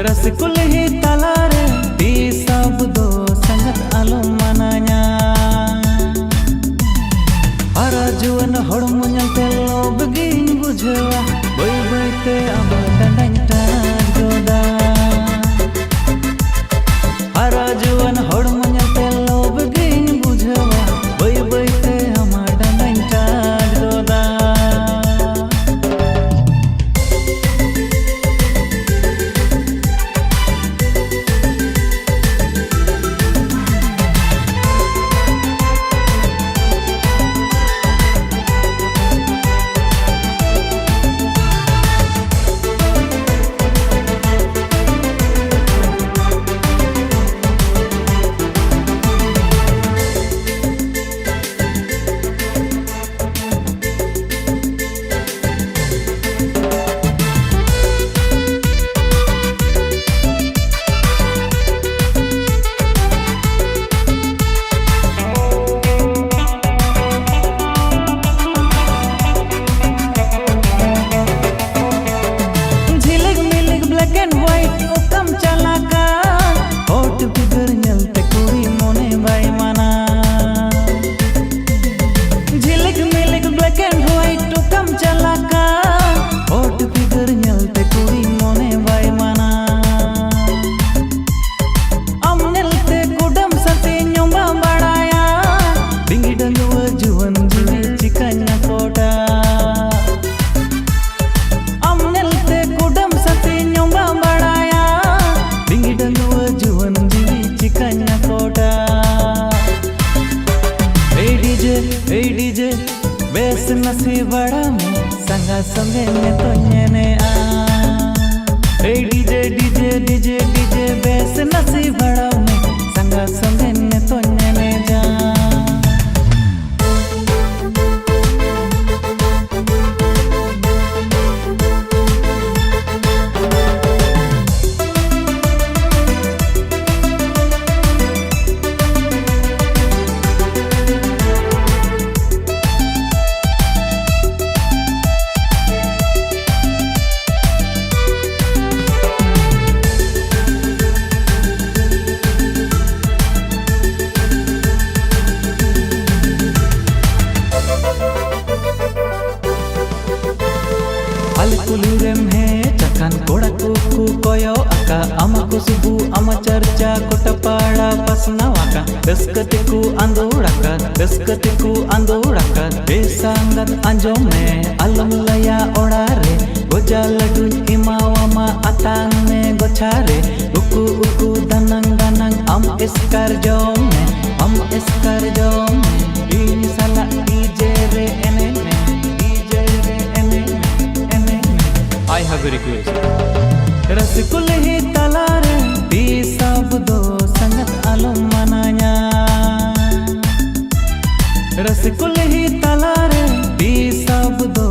रसगुल्ले तलारे ती सब दो संगत आलो मनाया हरा जुआन हड़म ñalते लोभ गिन बुझवा बय बयते आमा डंडाñ टाज गोदा हरा जुआन हड़म ñalते लोभ गिन बुझवा बय बयते आमा डंडाñ टाज गोदा डीजे बेस नसी बड़ा में संगा संगे में तो ने आ DJ DJ DJ DJ bass नसी बड़ा में संगा संगे में तो ने जा कुलुरेम है चकान कोड़ा कुकु कोयो आका अमा कुसुबु अमा चर्चा कोटपाड़ा पसना वाका दस्कतिकु अंदोड़ाका बेसांगत अंजो में अलम लया ओड़ारे गोजा लडु इमावामा अतांग में गोछारे उकु उकु दनंग दनंग अम इसकार जो में इन साला डीजे रे एने में I have a request. रसगुल्ले तलारे ती सब दो संगत आलो मनाया रसगुल्ले तलारे ती सब दो